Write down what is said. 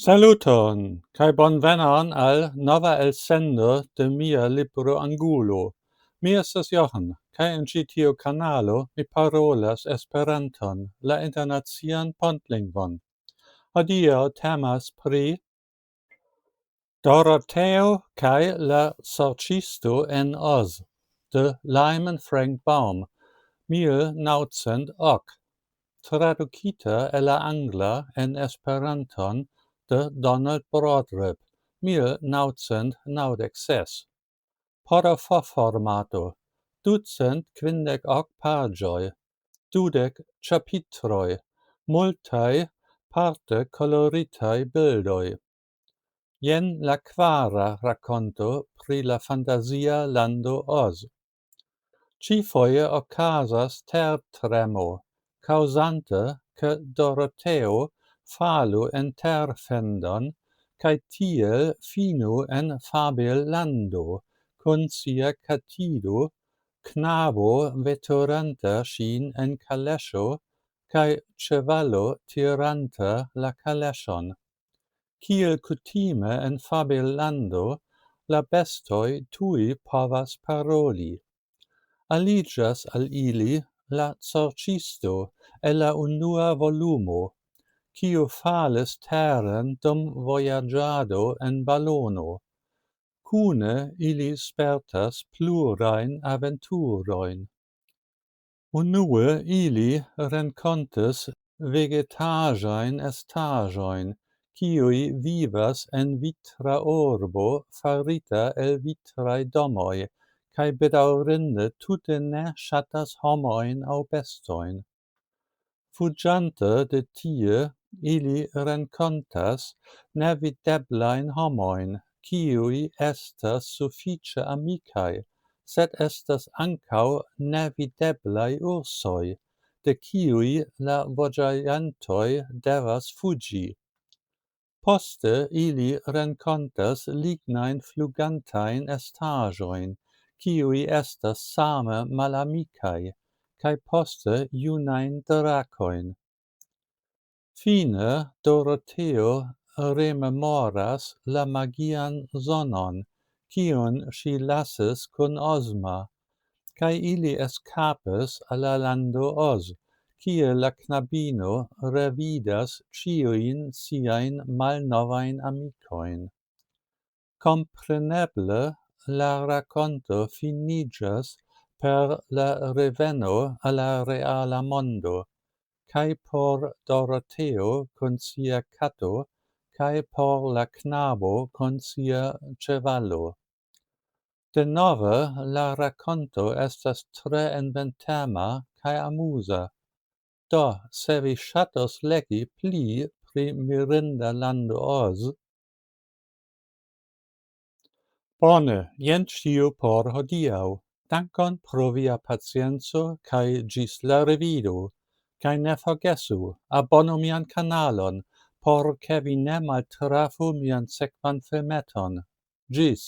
Saluton, kaj bonvenon al nova elsendo de mia libro Angulo. Mi estas Johann, kaj en ĉi tiu kanalo mi parolas Esperanton, la internacian pontlingvon. Hodiaŭ temas pri Doroteo kaj la sorĉisto en Oz, de Lyman Frank Baum, 1908. Tradukita el la angla en Esperanton de Donald Brodribb, 1996. Formato, 258 paĝoj, 20 ĉapitroj, multaj parte koloritaj bildoj. Jen la kvara rakonto pri la fantazia lando Oz. Ĉifoje okazas tertremo, causante che Doroteo falu en terfendon, cae tiel finu en fabellando, cun sia catido, knabo veturanta ŝin en kaleŝo, cae ĉevalo tiranta la kaleŝon. Kiel kutime en fabellando, la bestoj tuj povas paroli. Aliĝas al ili la sorĉisto el la unua volumo, kiu falis teren dum vojaĝado en balono. Kune ili spertas plurajn aventurojn. Unue ili renkontis vegetaĵajn estaĵojn, kiuj vivas en vitra urbo farita el vitraj domoj, kaj bedaŭrinde tute ne ŝatas homojn aŭ bestojn. Fuĝante de tie, ili renkontas nevideblajn homojn, kiuj estas sufiĉe amikaj, sed estas ankaŭ nevideblaj ursoj, de kiuj la voĉojantoj devas fuĝi. Poste ili renkontas lignajn flugantajn estaĵojn, kiuj estas same malamikaj, kaj poste junajn drakojn. Fine Doroteo rememoras la magian zonon, kiun ŝi lasis kun Ozma, kaj ili eskapis al la lando Oz, kie la knabino revidas ĉiujn siajn malnovajn amikojn. Kompreneble, la rakonto finiĝas per la reveno al la reala mondo, kaj por Doroteo kun sia kato, kaj por la knabo kun sia ĉevalo. Denove la rakonto estas tre inventema kaj amuza. Do, se vi ŝatas legi pli pri mirinda lando Oz, bone, jen ĉio por hodiaŭ. Dankon pro via pacienco kaj ĝis la revido. Kaj ne forgesu, abonu mian kanalon, por ke vi ne maltrafu mian sekvan filmeton. Ĝis!